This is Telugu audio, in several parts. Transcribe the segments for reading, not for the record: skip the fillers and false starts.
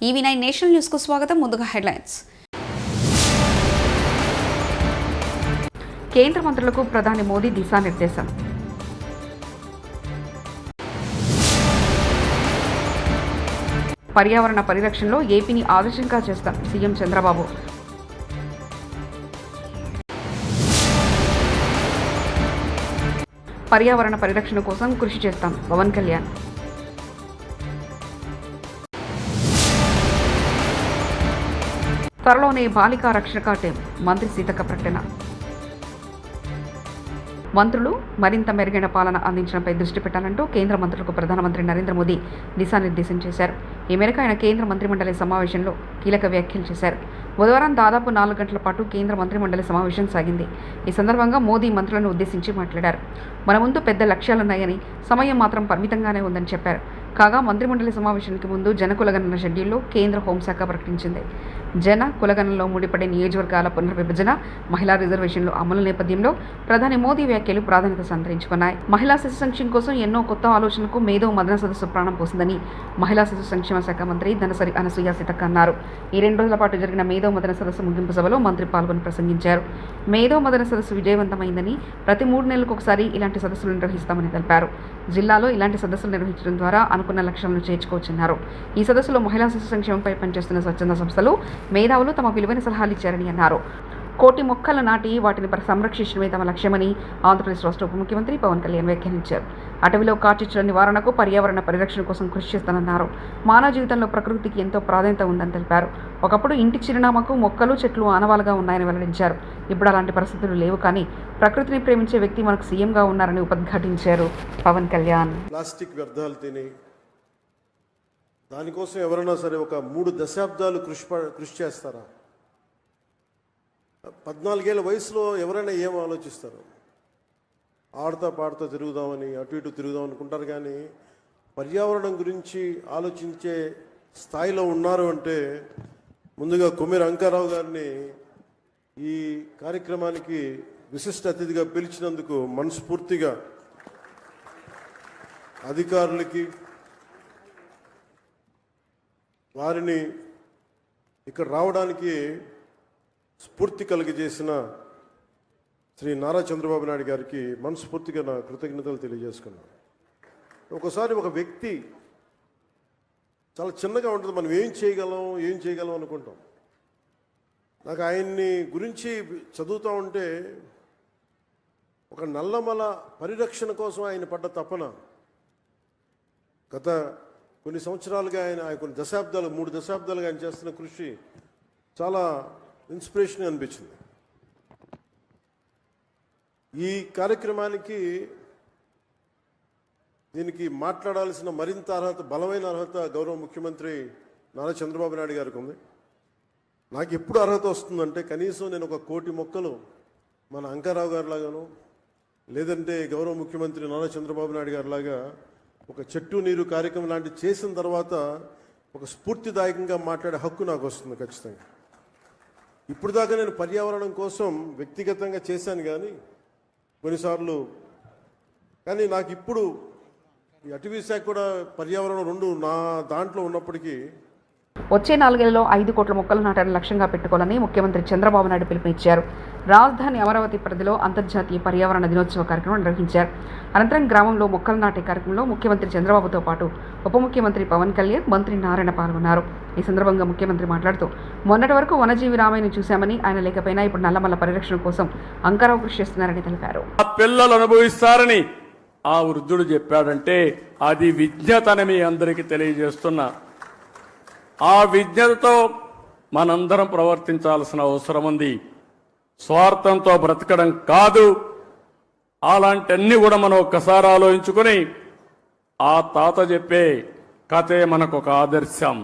EV9 నేషనల్ న్యూస్ కు స్వాగతం. ముందుగా హెడ్లైన్స్. కేంద్ర మంత్రులకు ప్రధాని మోదీ దిశానిర్దేశం. పర్యావరణ పరిరక్షణలో ఏపీని ఆదర్శంగా చేస్తాం సీఎం చంద్రబాబు. పర్యావరణ పరిరక్షణ కోసం కృషి చేస్తాం పవన్ కళ్యాణ్. త్వరలోనే బాలికా రక్షణ టీం మంత్రి సీతక్క ప్రకటన. మంత్రులు మరింత మెరుగైన పాలన అందించడంపై దృష్టి పెట్టాలంటూ కేంద్ర మంత్రులకు ప్రధానమంత్రి నరేంద్ర మోదీ దిశానిర్దేశం చేశారు. ఈ మేరకు ఆయన కేంద్ర మంత్రిమండలి సమావేశంలో కీలక వ్యాఖ్యలు చేశారు. బుధవారం దాదాపు 4 గంటల పాటు కేంద్ర మంత్రిమండలి సమావేశం సాగింది. ఈ సందర్భంగా మోదీ మంత్రులను ఉద్దేశించి మాట్లాడారు. మన ముందు పెద్ద లక్ష్యాలున్నాయని, సమయం మాత్రం పరిమితంగానే ఉందని చెప్పారు. కాగా మంత్రిమండలి సమావేశానికి ముందు జన కులగణన షెడ్యూల్లో కేంద్ర హోంశాఖ ప్రకటించింది. జన కులగణనలో ముడిపడే నియోజకవర్గాల పునర్విభజన, మహిళా రిజర్వేషన్లు అమలు నేపథ్యంలో ప్రధాని మోదీ వ్యాఖ్యలు ప్రాధాన్యత సంతరించుకున్నాయి. మహిళా శిశు సంక్షేమం కోసం ఎన్నో కొత్త ఆలోచనలకు మేధో మదన సదస్సు ప్రాణం పోసిందని మహిళా శిశు సంక్షేమ శాఖ మంత్రి ధనసరి అనసూయ సీతక్క అన్నారు. ఈ 2 రోజుల పాటు జరిగిన మేధో మదన సదస్సు ముగింపు సభలో మంత్రి పాల్గొని ప్రసంగించారు. మేధో మదన సదస్సు విజయవంతమైందని, ప్రతి 3 నెలలకు ఒకసారి ఇలాంటి సదస్సులు నిర్వహిస్తామని తెలిపారు. జిల్లాలో ఇలాంటి సదస్సులు నిర్వహించడం ద్వారా అనుకున్న లక్ష్యాలను చేర్చుకోవచ్చన్నారు. ఈ సదస్సులో మహిళా శిశు సంక్షేమంపై పనిచేస్తున్న స్వచ్ఛంద సంస్థలు, మేధావులు తమ విలువైన సలహాలు ఇచ్చారని అన్నారు. 1,000,000 మొక్కలు నాటి వాటిని సంరక్షించడమే తమ లక్ష్యమని ఆంధ్రప్రదేశ్ రాష్ట్ర ఉప ముఖ్యమంత్రి పవన్ కళ్యాణ్ వ్యాఖ్యానించారు. అటవీలో కార్చిచ్చుల నివారణకు, పర్యావరణ పరిరక్షణ కోసం కృషి చేస్తానన్నారు. మానవ జీవితంలో ప్రకృతికి ఎంతో ప్రాధాన్యత ఉందని తెలిపారు. ఒకప్పుడు ఇంటి చిరునామాకు మొక్కలు, చెట్లు ఆనవాలుగా ఉన్నాయని వెల్లడించారు. ఇప్పుడు అలాంటి పరిస్థితులు లేవు, కానీ ప్రకృతిని ప్రేమించే వ్యక్తి మనకు సీఎంగా ఉన్నారని ఉద్ఘాటించారు పవన్ కళ్యాణ్. ప్లాస్టిక్ వ్యర్థాలు తిని దానికోసం ఎవరైనా సరే ఒక 3 దశాబ్దాలు కృషి చేస్తారా? 14 ఏళ్ల వయసులో ఎవరైనా ఏం ఆలోచిస్తారు? ఆడుతా పాడుతా తిరుగుదామని, అటు ఇటు తిరుగుదాం అనుకుంటారు, కానీ పర్యావరణం గురించి ఆలోచించే స్థాయిలో ఉన్నారు అంటే ముందుగా కొమ్మిరి అంకారావు గారిని ఈ కార్యక్రమానికి విశిష్ట అతిథిగా పిలిచినందుకు మనస్ఫూర్తిగా అధికారులకి, వారిని ఇక్కడ రావడానికి స్ఫూర్తి కలిగజేసిన శ్రీ నారా చంద్రబాబు నాయుడు గారికి మనస్ఫూర్తిగా నా కృతజ్ఞతలు తెలియజేసుకున్నాను. ఒకసారి ఒక వ్యక్తి చాలా చిన్నగా ఉంటుంది, మనం ఏం చేయగలం అనుకుంటాం. నాకు ఆయన్ని గురించి చదువుతూ ఉంటే ఒక నల్లమల పరిరక్షణ కోసం ఆయన పడ్డ తపన, గత కొన్ని సంవత్సరాలుగా ఆయన కొన్ని దశాబ్దాలు 3 దశాబ్దాలుగా ఆయన చేస్తున్న కృషి చాలా ఇన్స్పిరేషన్ అనిపించింది. ఈ కార్యక్రమానికి దీనికి మాట్లాడాల్సిన మరింత అర్హత, బలమైన అర్హత గౌరవ ముఖ్యమంత్రి నారా చంద్రబాబు నాయుడు గారికి ఉంది. నాకు ఎప్పుడు అర్హత వస్తుందంటే కనీసం నేను ఒక 1,000,000 మొక్కలు మన అంకారావు గారి లాగాను, లేదంటే గౌరవ ముఖ్యమంత్రి నారా చంద్రబాబు నాయుడు గారి లాగా ఒక చెట్టు నీరు కార్యక్రమం లాంటివి చేసిన తర్వాత ఒక స్ఫూర్తిదాయకంగా మాట్లాడే హక్కు నాకు వస్తుంది ఖచ్చితంగా. ఇప్పుడు దాకా నేను పర్యావరణం కోసం వ్యక్తిగతంగా చేశాను, కొన్నిసార్లు కానీ నాకు ఇప్పుడు ఈ అటవీ శాఖ కూడా పర్యావరణం 2 నా దాంట్లో ఉన్నప్పటికీ వచ్చే 4 ఏళ్లలో 5 కోట్ల మొక్కలు నాటాలని లక్ష్యంగా పెట్టుకోవాలని ముఖ్యమంత్రి చంద్రబాబు నాయుడు పిలుపునిచ్చారు. రాజధాని అమరావతి పరిధిలో అంతర్జాతీయ పర్యావరణ దినోత్సవ కార్యక్రమం నిర్వహించారు. అనంతరం గ్రామంలో మొక్కలు నాటే కార్యక్రమంలో ముఖ్యమంత్రి చంద్రబాబుతో పాటు ఉప ముఖ్యమంత్రి పవన్ కళ్యాణ్, మంత్రి నారాయణ పాల్గొన్నారు. ఈ సందర్భంగా ముఖ్యమంత్రి మాట్లాడుతూ, మొన్నటి వరకు వనజీవి రామయ్యను చూశామని, ఆయన లేకపోయినా ఇప్పుడు నల్లమల్ల పరిరక్షణ కోసం అంకారావు కృషి చేస్తున్నారని తెలిపారు. పిల్లలు అనుభవిస్తారని ఆ వృద్ధుడు చెప్పాడంటే అది విజ్ఞతని మీ అందరికీ తెలియజేస్తున్నా. ఆ విజ్ఞతతో మనందరం ప్రవర్తించాల్సిన అవసరం ఉంది. స్వార్థంతో బ్రతకడం కాదు. అలాంటివన్నీ కూడా మనం ఒక్కసారి ఆలోచించుకొని, ఆ తాత చెప్పే కథే మనకు ఒక ఆదర్శం.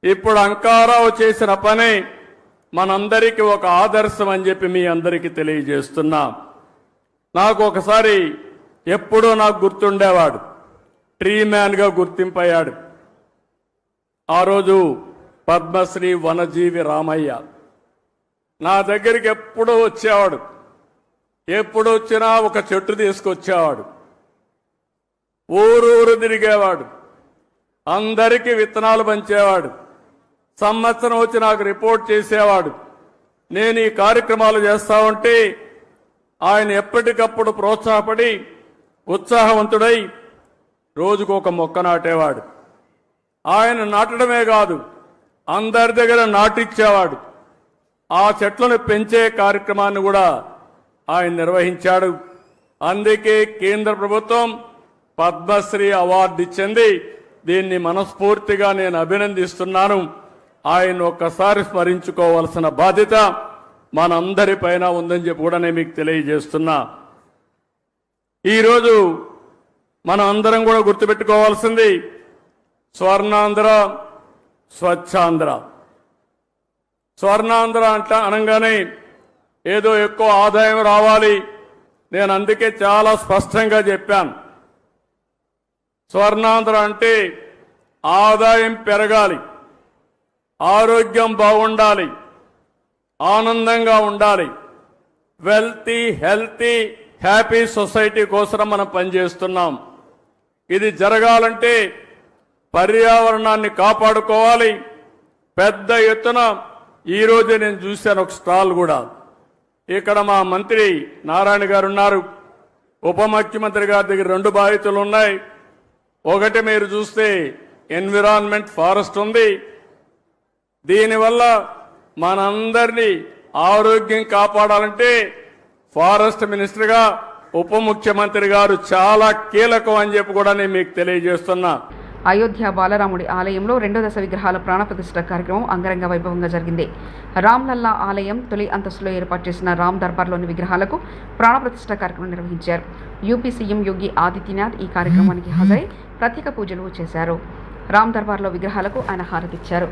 ఇప్పుడు అంకారావు చేసిన పని మనందరికీ ఒక ఆదర్శం అని చెప్పి మీ అందరికీ తెలియజేస్తున్నా. నాకు ఒకసారి ఎప్పుడూ నాకు గుర్తుండేవాడు, ట్రీ మ్యాన్గా గుర్తింపయ్యాడు. ఆ రోజు పద్మశ్రీ వనజీవి రామయ్య నా దగ్గరికి ఎప్పుడూ వచ్చేవాడు. ఎప్పుడు వచ్చినా ఒక చెట్టు తీసుకొచ్చేవాడు. ఊరూరు తిరిగేవాడు. అందరికీ విత్తనాలు పంచేవాడు. సంవత్సరం వచ్చి నాకు రిపోర్ట్ చేసేవాడు. నేను ఈ కార్యక్రమాలు చేస్తా ఉంటే ఆయన ఎప్పటికప్పుడు ప్రోత్సాహపడి ఉత్సాహవంతుడై రోజుకు ఒక మొక్క నాటేవాడు. ఆయన నాటడమే కాదు, అందరి దగ్గర నాటిచ్చేవాడు. ఆ చెట్లను పెంచే కార్యక్రమాన్ని కూడా ఆయన నిర్వహించాడు. అందుకే కేంద్ర ప్రభుత్వం పద్మశ్రీ అవార్డు ఇచ్చింది. దీన్ని మనస్ఫూర్తిగా నేను అభినందిస్తున్నాను. ఆయన ఒక్కసారి స్మరించుకోవాల్సిన బాధ్యత మనందరిపైన ఉందని చెప్పి కూడా నేను మీకు తెలియజేస్తున్నా. ఈరోజు మనం అందరం కూడా గుర్తుపెట్టుకోవాల్సింది స్వర్ణాంధ్ర, స్వచ్ఛాంధ్ర. స్వర్ణాంధ్ర అనగానే ఏదో ఎక్కువ ఆదాయం రావాలి. నేను అందుకే చాలా స్పష్టంగా చెప్పాను. స్వర్ణాంధ్ర అంటే ఆదాయం పెరగాలి, ఆరోగ్యం బాగుండాలి, ఆనందంగా ఉండాలి. వెల్తీ, హెల్తీ, హ్యాపీ సొసైటీ కోసం మనం పనిచేస్తున్నాం. ఇది జరగాలంటే పర్యావరణాన్ని కాపాడుకోవాలి. పెద్ద ఎత్తున ఈరోజు నేను చూశాను ఒక స్టాల్ కూడా. ఇక్కడ మా మంత్రి నారాయణ గారు ఉన్నారు, ఉప ముఖ్యమంత్రి గారి దగ్గర 2 బాధ్యతలు ఉన్నాయి. ఒకటి మీరు చూస్తే ఎన్విరాన్మెంట్, ఫారెస్ట్ ఉంది. దీనివల్ల మనందరినీ ఆరోగ్యం కాపాడాలంటే ఫారెస్ట్ మినిస్టర్గా ఉప ముఖ్యమంత్రి గారు చాలా కీలకం అని చెప్పి కూడా నేను మీకు తెలియజేస్తున్నా. అయోధ్య బాలరాముడి ఆలయంలో 2వ దశ విగ్రహాల ప్రాణప్రతిష్ఠ కార్యక్రమం అంగరంగ వైభవంగా జరిగింది. రామ్లల్లా ఆలయం తొలి అంతస్తులో ఏర్పాటు చేసిన రామ్ దర్బార్లోని విగ్రహాలకు ప్రాణప్రతిష్ఠ కార్యక్రమం నిర్వహించారు. యూపీ సీఎం యోగి ఆదిత్యనాథ్ ఈ కార్యక్రమానికి హాజరై ప్రత్యేక పూజలు చేశారు. రామ్ దర్బార్లో విగ్రహాలకు ఆయన హారతిచ్చారు.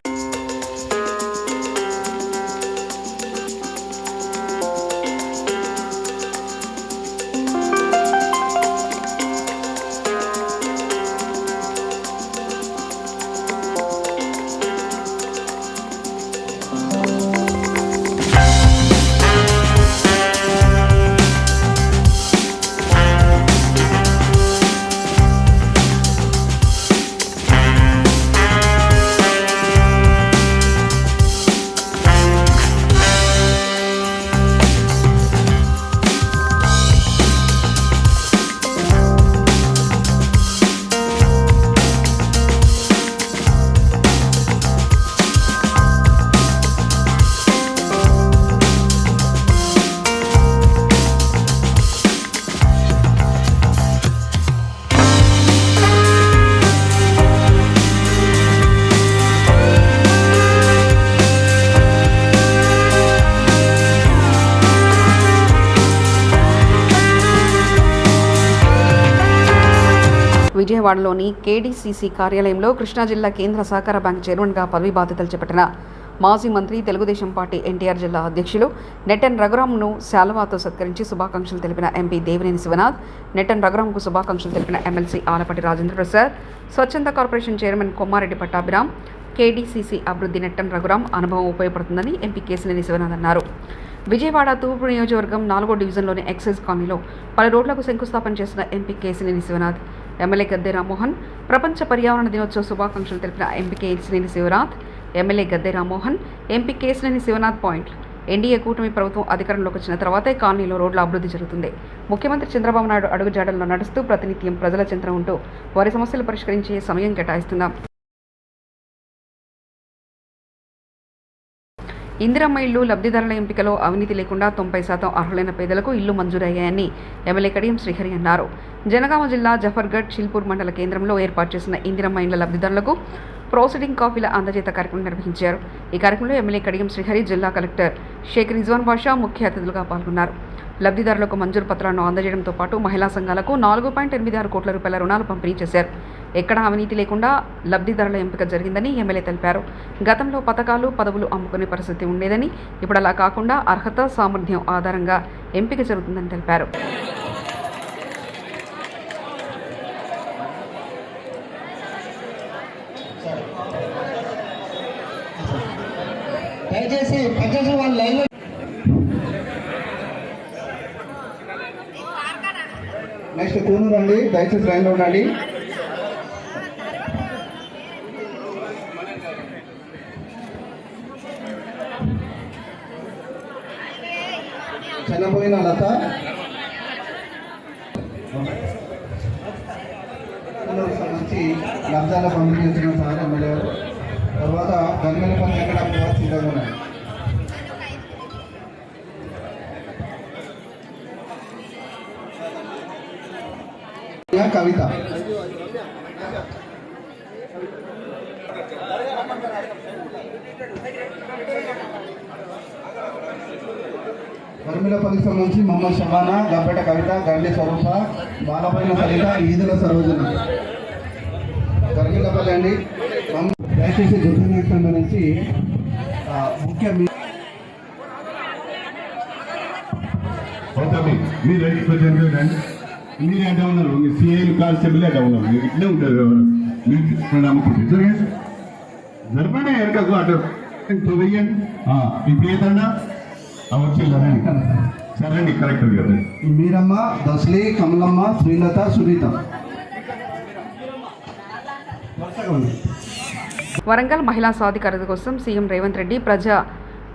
విజయవాడలోని కేడీసీసీ కార్యాలయంలో కృష్ణా జిల్లా కేంద్ర సహకార బ్యాంక్ చైర్మన్గా పదవి బాధ్యతలు చేపట్టిన మాజీ మంత్రి, తెలుగుదేశం పార్టీ ఎన్టీఆర్ జిల్లా అధ్యక్షులు నెట్టెన్ రఘురాంను శాలువాతో సత్కరించి శుభాకాంక్షలు తెలిపిన ఎంపీ దేవినేని శివనాథ్, నెట్టెన్ రఘురాంకు శుభాకాంక్షలు తెలిపిన ఎమ్మెల్సీ ఆలపాటి రాజేంద్ర ప్రసాద్, స్వచ్ఛంద corporation chairman Kommareddy Pattabhiram, KDCC అభివృద్ధి నెట్టెన్ రఘురాం అనుభవం ఉపయోగపడుతుందని ఎంపీ కేశినేని శివనాథ్ అన్నారు. విజయవాడ తూర్పు నియోజకవర్గం 4వ డివిజన్లోని ఎక్సైజ్ కాలనీలో పలు రోడ్లకు శంకుస్థాపన చేసిన ఎంపీ కేశినేని శివనాథ్, ఎమ్మెల్యే గద్దె రామ్మోహన్ ప్రపంచ పర్యావరణ దినోత్సవ శుభాకాంక్షలు తెలిపిన MP Kesineni Sivanath, MLA Gadde Rammohan, MP Kesineni Sivanath పాయింట్లు. ఎన్డీఏ కూటమి ప్రభుత్వం అధికారంలోకి వచ్చిన తర్వాతే కాలనీలో రోడ్ల అభివృద్ధి జరుగుతుంది. ముఖ్యమంత్రి చంద్రబాబు నాయుడు అడుగుజాడల్లో నడుస్తూ ప్రతినిత్యం ప్రజల చెంతన ఉంటూ వారి సమస్యలు పరిష్కరించే సమయం కేటాయిస్తున్నాం. ఇందిరమ్మ ఇళ్లు లబ్ధిదారుల ఎంపికలో అవినీతి లేకుండా 90% అర్హులైన పేదలకు ఇళ్లు మంజూరయ్యాయని ఎమ్మెల్యే కడియం శ్రీహరి అన్నారు. జనగామ జిల్లా జఫర్గఢ్ చిల్పూర్ మండల కేంద్రంలో ఏర్పాటు చేసిన ఇందిరమ్మ ఇళ్ల లబ్ధిదారులకు ప్రోసిడింగ్ కాఫీల అందజేత కార్యక్రమం నిర్వహించారు. ఈ కార్యక్రమంలో ఎమ్మెల్యే కడియం శ్రీహరి, జిల్లా కలెక్టర్ షేక్ రిజ్వాన్ బాషా ముఖ్య అతిథులుగా పాల్గొన్నారు. లబ్ధిదారులకు మంజూరు పత్రాలను అందజేయడంతో పాటు మహిళా సంఘాలకు 4.86 కోట్ల రూపాయల రుణాలు పంపిణీ చేశారు. ఎక్కడా అవినీతి లేకుండా లబ్ధిదారుల ఎంపిక జరిగిందని ఎమ్మెల్యే తెలిపారు. గతంలో పథకాలు, పదవులు అమ్ముకునే పరిస్థితి ఉండేదని, ఇప్పుడు అలా కాకుండా అర్హత, సామర్థ్యం ఆధారంగా ఎంపిక జరుగుతుందని తెలిపారు. నెక్స్ట్ కూనూరు అండి, దయచేసి లైన్లో ఉండండి. వెనపోయిన లత, సంబంధించి లబ్ధాల పంపిణీ చేసిన సార్ ఎమ్మెల్యే గారు. తర్వాత గన్మెలపల్లి వెంకటరావు సిద్ధంగా ఉన్నారు. కవిత, గర్మిలపల్లికి సంబంధించి మొహమ్మద్ షబానా, గబ్బెట కవిత, గండి స్వరూప, బాలపైన సరిత, ఈదుల సరోజన. గర్మిలపల్లి అండి. దయచేసి గుర్తు సంబంధించి ముఖ్య మీరు మీరు అంటే ఉన్నారు, మీ సిఐలు కానిస్టేబుల్ అంటే ఉన్నారు, మీరు ఇట్లే ఉంటారు. మీరు నమ్ముకుంటే జరపండి వెనకకు అటు వెయ్యండి. ఇప్పుడు ఏదన్నా వచ్చిందండి. సరే అండి, కరెక్ట్ కదా. మీరమ్మ, దస్లీ, కమలమ్మ, శ్రీలత, సునీత. వరంగల్ మహిళా సాధికారత కోసం సీఎం రేవంత్ రెడ్డి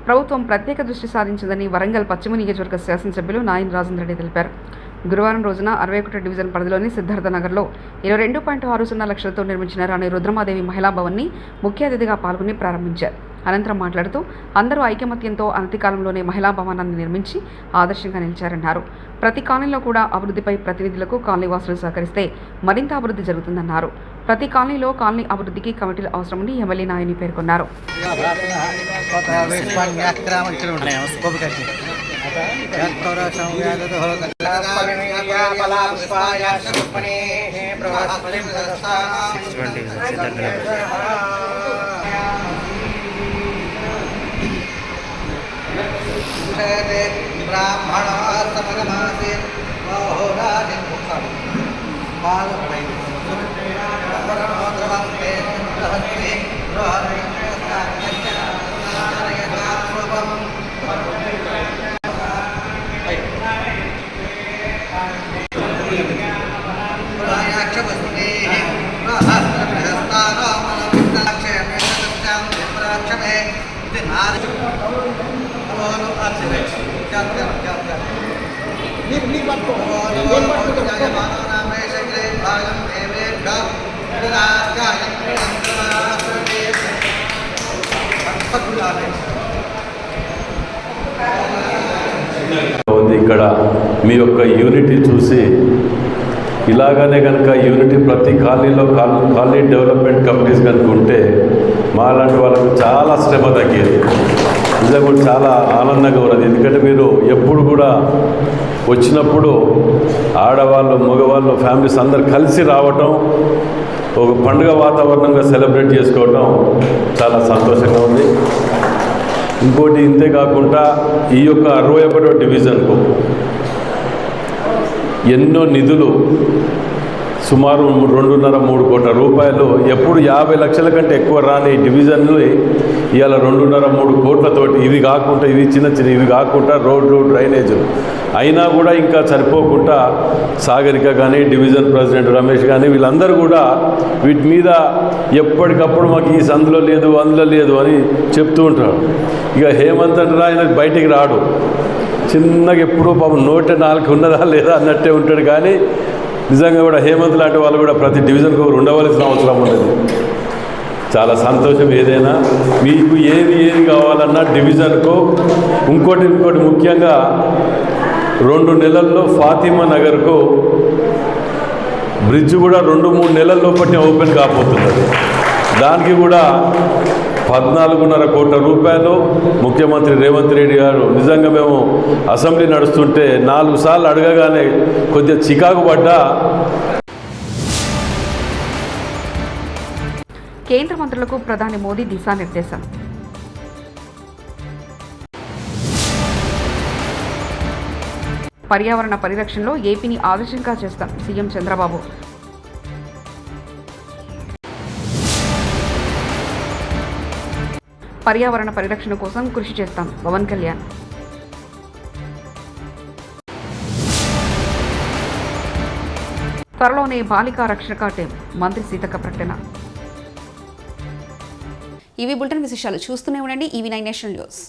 ప్రభుత్వం ప్రత్యేక దృష్టి సాధించిందని వరంగల్ పశ్చిమ నియోజకవర్గ శాసనసభ్యులు నాయన్ రాజేంద్ర రెడ్డి తెలిపారు. గురువారం రోజున 61 డివిజన్ పరిధిలోని సిద్ధార్థ నగర్లో 22.60 లక్షలతో నిర్మించిన రాణి రుద్రమాదేవి మహిళా భవన్ని ముఖ్య అతిథిగా పాల్గొని ప్రారంభించారు. అనంతరం మాట్లాడుతూ అందరూ ఐకమత్యంతో అనతి కాలంలోనే మహిళా భవనాన్ని నిర్మించి ఆదర్శంగా నిలిచారన్నారు. ప్రతి కాలనీలో కూడా అభివృద్ధిపై ప్రతినిధులకు కాలనీవాసులు సహకరిస్తే మరింత అభివృద్ధి జరుగుతుందన్నారు. ప్రతి కాలనీలో కాలనీ అభివృద్ధికి కమిటీలు అవసరమని ఎమ్మెల్యే నాయని పేర్కొన్నారు. ఇక్కడ మీ యొక్క యూనిటీ చూసి ఇలాగనే కనుక యూనిటీ ప్రతి కాలనీలో కాలనీ డెవలప్మెంట్ కమిటీస్ కనుక ఉంటే మాలాంటి వాళ్ళకు చాలా శ్రమ తగ్గేది. నిజంగా చాలా ఆనందంగా ఉన్నది. ఎందుకంటే మీరు ఎప్పుడు కూడా వచ్చినప్పుడు ఆడవాళ్ళు, మగవాళ్ళు, ఫ్యామిలీస్ అందరు కలిసి రావటం, ఒక పండుగ వాతావరణంగా సెలబ్రేట్ చేసుకోవటం చాలా సంతోషంగా ఉంది. ఇంకోటి ఇంతే కాకుండా ఈ యొక్క 61వ డివిజన్కు ఎన్నో నిధులు సుమారు 2.5-3 కోట్ల రూపాయలు ఎప్పుడు 50 లక్షల కంటే ఎక్కువ రాని డివిజన్లు ఇవాళ 2.5-3 కోట్లతోటి ఇవి కాకుండా ఇవి కాకుండా రోడ్లు, డ్రైనేజీలు అయినా కూడా ఇంకా సరిపోకుండా సాగరిక కానీ, డివిజన్ ప్రెసిడెంట్ రమేష్ కానీ వీళ్ళందరూ కూడా వీటి మీద ఎప్పటికప్పుడు మాకు ఈ సందులో లేదు, అందులో లేదు అని చెప్తూ ఉంటారు. ఇక హేమంత్ అంటే ఆయన బయటికి రాడు, చిన్నగా ఎప్పుడూ పాపం 104 ఉన్నదా లేదా అన్నట్టే ఉంటాడు. కానీ నిజంగా కూడా హేమంత్ లాంటి వాళ్ళు కూడా ప్రతి డివిజన్కి ఒకరు ఉండవలసిన అవసరం ఉండదు. చాలా సంతోషం. ఏదైనా మీకు ఏది కావాలన్నా డివిజన్కు ఇంకోటి ముఖ్యంగా 2 నెలల్లో ఫాతిమా నగర్కు బ్రిడ్జ్ కూడా 2-3 నెలల లోపలనే ఓపెన్ కాబోతున్నది. దానికి కూడా 14.5 కోట్ల రూపాయలు ముఖ్యమంత్రి రేవంత్ రెడ్డి గారు నిజంగా మేము అసెంబ్లీ నడుస్తుంటే 4 సార్లు అడగగానే కొద్దిగా చికాకు పడ్డా. కేంద్ర మంత్రులకు ప్రధాని మోదీ దిశానిర్దేశం. పర్యావరణ పరిరక్షణలో ఏపీని ఆదర్శంగా చేస్తాం సీఎం చంద్రబాబు. పర్యావరణ పరిరక్షణ కోసం కృషి చేస్తాం పవన్ కళ్యాణ్. త్వరలోనే బాలికా రక్షక టీం మంత్రి సీతక్క ప్రకటన. ఇవి బులెటిన్ విశేషాలు. చూస్తూనే ఉండండి EV9 నేషనల్ న్యూస్.